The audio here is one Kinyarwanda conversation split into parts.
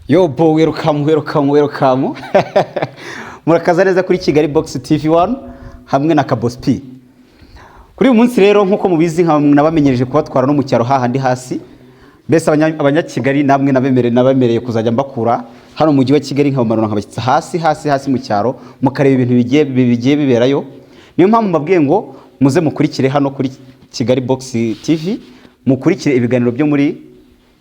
Yo bo welcome murakaza neza kuri Kigali Box TV1 hamwe na Kabos P. Kuri uyu munsi rero nkuko mubizi nabamenyereje kubatwara no mu cyaro hahandi hasi. Bese abanyakigali namwe nabemereye kuzajya mbakura hano mu mujyi wa Kigali nkabamanura nkabashyitsa hasi mu cyaro mukareba ibintu bigiye biberayo. Niyo mpamvu mbabwiye ngo muze mukurikire hano kuri Kigali Box TV, mukurikire ibiganiro byo muri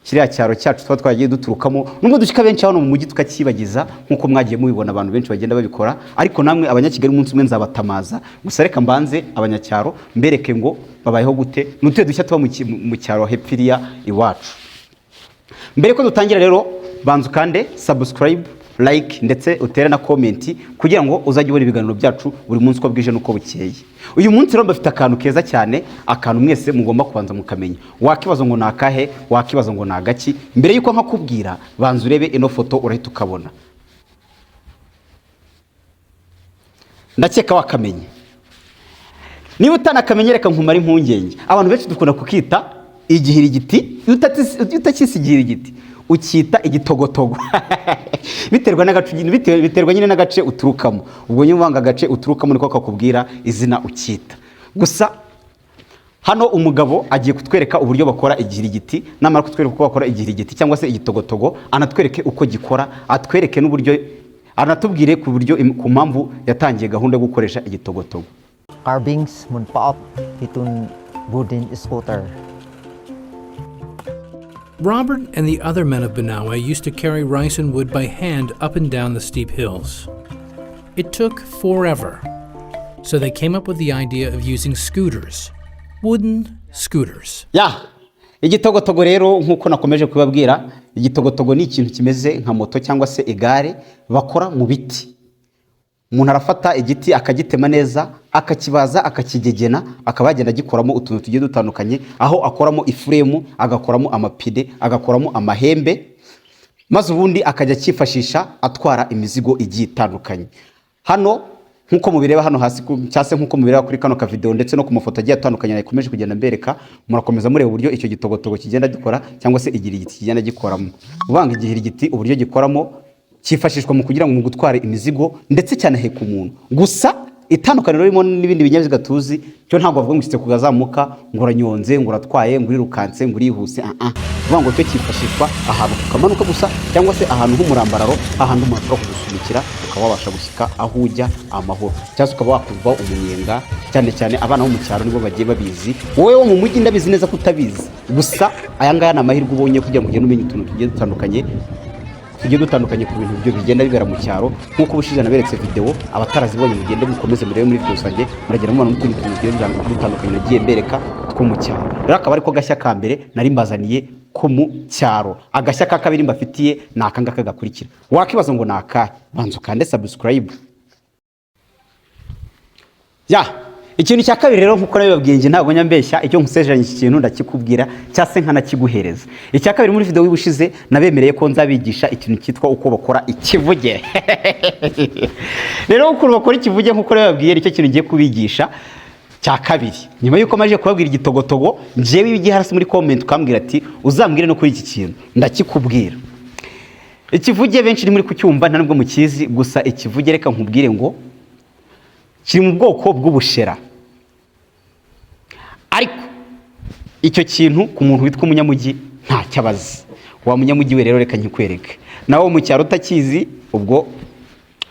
kiriya cyaro cyacu twa twagiye duturukamo. Nubwo dushika benshi hano mu mujyi tukakibagiza nkuko mwagiye mubibona abantu benshi bagenda babikora, ariko namwe abanyakigali umunsi umwe nzabatamaza. Gusa reka mbanze abanyacyaro mbereke ngo babayeho gute nutwe dushya tuba mu cyaro hepfiriya iwacu. Mbere ko dutangira rero banzu kande subscribe, like ndetse utere na comment kugira ngo uzajye ubona ibiganiro byacu buri munsi ko bwije nuko bukeye. Uyu munsi rero bafite akantu keza cyane, akantu mwese mugomba kubanza mukamenya. Wakibazo ngo nakahe, wakibazo ngo nagaki. Mbere yuko nkakubwira banzu urebe ino foto urahita ukabona. Ndakeka wakamenye. Niba utanakamenye reka nkumara impungenge. Abantu benshi dukunda kukita igihirigiti, utakisigira igiti ukita igitogotogo. biterwa nyine n'agace uturukamo. Ubwo nyumvanga agace uturukamo niko kakubwira izina ukita. Gusa hano umugabo agiye kutwereka uburyo bakora igihirigiti, namara kutwereka uko bakora igihirigiti cyangwa se igitogotogo, anatwereke uko gikora, atwereke n'uburyo, anatubwire ku buryo ku mpamvu yatangiye gahunda yo gukoresha igitogotogo. Carvings mun paop itun wooden scooter. Robert and the other men of Banawe used to carry rice and wood by hand up and down the steep hills. It took forever, so they came up with the idea of using scooters, wooden scooters. Igitogotogo rero nkuko nakomeje kubabwira, igitogotogo ni ikintu kimeze nka moto cyangwa se igare bakora mu biti. Umuntu arafata igiti akagitema neza, akakibaza, akakigegena, akabagenda gikoramo utuntu tugiye dutandukanye, aho akoramo ifuremu, agakoramo amapide, agakoramo amahembe, maze ubundi akajya kifashisha atwara imizigo igiye itandukanye. Hano nkuko mubireba hano hasi cyase nkuko mubireba kuri kano ka video ndetse no ku mafoto agiye atandukanye nakomeje kugenda mbereka, murakomeza mureba uburyo icyo gitogotogo kigenda gikora cyangwa se igihirigiti kigenda gikoramo. Ubanga igihirigiti uburyo gikoramo cyifashishwa mu kugira ngo mu gutwara imizigo ndetse cyane he ku muntu. Gusa itandukaniro ririmo n'ibindi binyabiziga tuzi, cyo ntabwo bavuga ngo cyitse kugazamuka ngo uranyonze ngo uratwaye ngo urirukanse ngo urihuse. Vuga ngo cyo cyifashishwa ahantu tukamanuka gusa cyangwa se ahantu h'umurambararo, ahantu umuntu ashobora kugusunikira ukaba wabasha gusika aho ujya amahoro, cyangwa ukaba wakumva umunyenga. Cyane abana bo mu cyaro nibo bagiye babizi, wowe wo mu mujyi ndabizi neza kutabizi. Gusa aya ngaya na mahirwe ubonye kugira ngo ugende umenya utuntu tugiye dutandukanye ku bintu byo bigenda bibera mu cyaro. Nkuko bushize naberetse video, abatarazibonye mugende mukomeze murebe muri video sange, muragera mu n'utundi tuntu tugiye dutandukanye nagiye mbereka two mu cyaro. Rero akaba ariko gashya ka mbere nari mbazaniye ko mu cyaro. Agashya ka kabiri mbafitiye nakangaka gakurikira. Wakibazo ngo naka, banzu kande subscribe. Ikintu cya kabiri rero nkuko nabibabwiye nge ntabwo nyambeshya, icyo nkusejanye iki kintu ndakikubwira cyase nkanakiguhereza. Icya kabiri muri video y'ubushize nabemereye ko nzabigisha ikintu cyitwa uko bakora ikivuge. Rero uko bakora ikivuge nkuko nabibabwiye nicyo kintu ngiye kubigisha cya kabiri. Nyuma yuko maje kubabwira igitogotogo, njewe ibigiye hasi muri comment ukambwira ati uzambwire no kuri iki kintu, ndakikubwira. Ikivuge benshi ni muri kucyumva nta nubwo mukizi, gusa ikivuge reka nkubwire ngo kiri mu bwoko bw'ubushera. Ariko icyo kintu ku muntu witwa umunyamujyi nta cyabazi. Wa munyamujyi we rero reka nkikwereke, nawo mu cyaro utakizi ubwo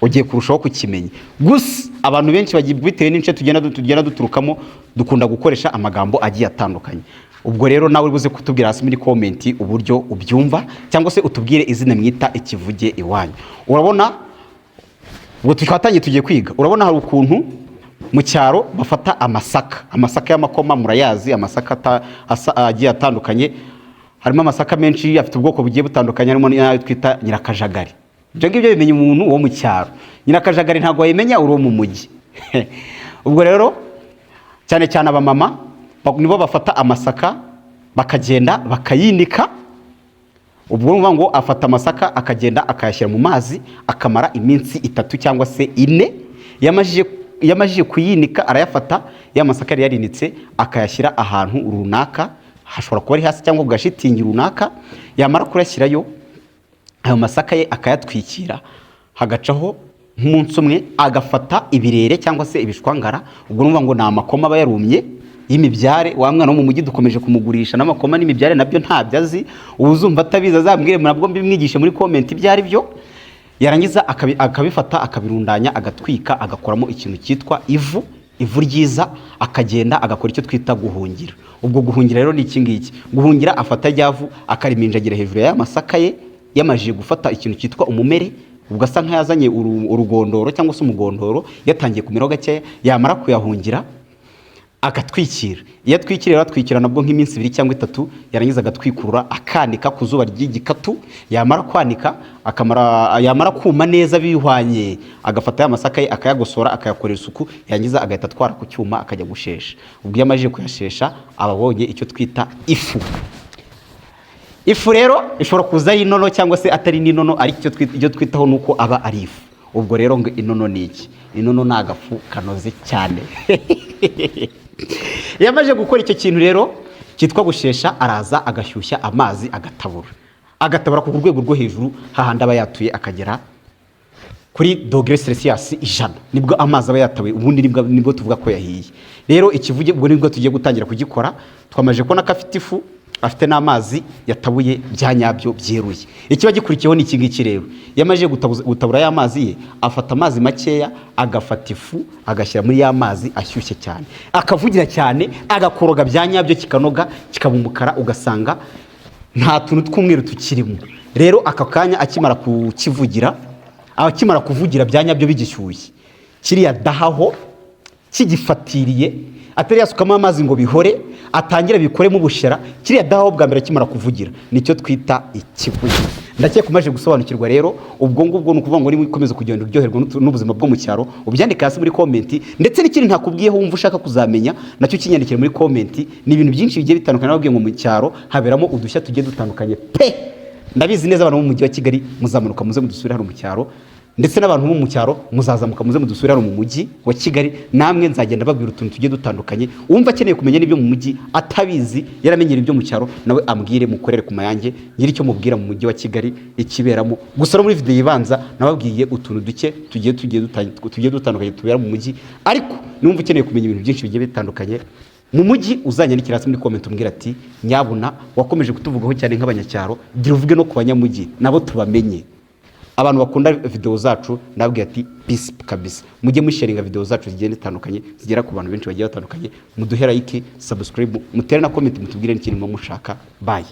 ugiye kurushaho kukimenya. Gusa abantu benshi bitewe n'ince tugenda duturukamo dukunda gukoresha amagambo agiye atandukanye. Ubwo rero nawe ubuze kutubwira hasi muri comment uburyo ubyumva, cyangwa se utubwire izina mwita ikivuge iwanyu. Urabona ubwo twatangiye tugiye kwiga. Urabona hari ukuntu mu cyaro bafata amasaka y'amakoma, murayazi amasaka agiye atandukanye. Harimo amasaka menshi afite ubwoko bugiye butandukanye, harimo n'ayo twita nyirakajagari. Ibyo ngibyo bimenya umuntu wo mu cyaro. Nyirakajagari ntabwo wayimenya uri mu mujyi. Ubwo rero cyane abamama nibo bafata amasaka bakagenda bakayinika. Ubwo urumva ngo afata amasaka akagenda akayashyira mu mazi akamara iminsi 3 cyangwa se 4. Yamajije kuyinika arayafata, ya masaka yari yarinitse akayashyira ahantu runaka, hashobora kuba ari hasi cyangwa ku gashitingi runaka. Yamara kurashyirayo ayo masaka ye akayatwikira, hagacaho nk'umunsi umwe agafata ibirere cyangwa se ibishwangara, ubwo numva ngo ni amakoma aba yarumye y'imibyare. Wa mwana wo mu mujyi dukomeje kumugurisha n'amakoma n'imibyare nabyo ntabyo azi, uzumva atabizi azambwire nabwo mbimwigishe muri comment ibyo ari byo. Yarangiza akabifata akabirundanya agatwika agakoramo ikintu cyitwa ivu ryiza, akagenda agakora icyo twita guhungira. Ubwo guhungira rero ni iki ngiki, guhungira afata ryavu akariminjagira hejuru ya masaka ye yamajije gufata ikintu cyitwa umumere, ubwo asa nk'ayazanye urugondoro cyangwa se umugondoro, yatangiye kumeraho gakeya, yamara kuyahungira agatwikira. Iyo atwikira atwikira nabwo nk'iminsi 2 cyangwa 3, yarangiza agatwikurura akanika ku zuba ry'igikatu, yamara kwanika yamara kuma neza bihwanye, agafata ya masaka ye akayagosora akayakorera isuku, yangiza agahita atwara ku cyuma akajya gushesha. Ubwo yamajije kuyashesha ababonye icyo twita ifu. Ifu rero ishobora kuza ari inono cyangwa se atari n'inono, ariko icyo twitaho nuko aba ari ifu. Ubwo rero ngo inono ni iki? Inono ni agafu kanoze cyane. Yamaje gukora icyo kintu rero cyitwa gushesha, araza agashyushya amazi agatabura ku rwego rwo hejuru, hahandi aba yatuye akagera kuri dogere Celsius 100, nibwo amazi aba yatawe, ubundi nibwo tuvuga ko yahiye. Rero ikivuge ubwo nibwo tugiye gutangira kugikora. Twamaje ko nakafite ifu, afite n'amazi yatabuye bya nyabyo byeruye. Ikiba gikurikiyeho ni iki ngiki rero, yamaje gutabura ya mazi ye, afata amazi makeya agafata ifu agashyira muri ya mazi ashyushye cyane, akavugira cyane, agakoroga bya nyabyo kikanoga kikaba umukara, ugasanga nta tuntu tw'umweru tukirimo. Rero aka kanya akimara kuvugira bya nyabyo bigishyushye, kiriya dahaho kigifatiriye, atari yasukamo amazi ngo bihore, atangira bikoremo ubushera, kiriya dahaho bwa mbere akimara kuvugira nicyo twita ikivugira. Ndakeka umaje gusobanukirwa rero. Ubwo ngubwo ni ukuvuga ngo ni wikomeza kugenda uryoherwa n'ubuzima bwo mu cyaro, ubyandike hasi muri comment, ndetse n'ikindi ntakubwiyeho wumva ushaka kuzamenya nacyo kinyandikira muri comment. Ni ibintu byinshi bigiye bitandukanye, nababwiye ngo mu cyaro haberamo udushya tugiye dutandukanye pe. Ndabizi neza abantu mu mujyi wa Kigali muzamanuka muze mudusubire hano mu cyaro, ndetse n'abantu bo mu cyaro muzazamuka muze mudusubire hano mu mujyi wa Kigali, namwe nzagenda babwira utuntu tugiye dutandukanye. Wumva akeneye kumenya n'ibyo mu mujyi atabizi, yaramenyera ibyo mu cyaro, nawe ambwire mukorere ku mayange ngira icyo mubwira mu mujyi wa Kigali ikiberamo. Gusa muri video yibanza nababwiye utuntu duke tugiye dutandukanye tubera mu mujyi, ariko numva ukeneye kumenya ibintu byinshi bigiye bitandukanye mu mujyi, uzanyandikira hasi muri comment umbwira ati nyabuna wakomeje kutuvugaho cyane nk'abanyacyaro, gira uvuge no ku banyamujyi nabo tubamenye. Abantu bakunda video zacu nababwiye ati peace kabisa, mujye musharinga video zacu zigiye zitandukanye zigera ku bantu benshi bagiye batandukanye, muduhe like, subscribe, mutere na comment, mutubwire n'ikintu mushaka. Bye.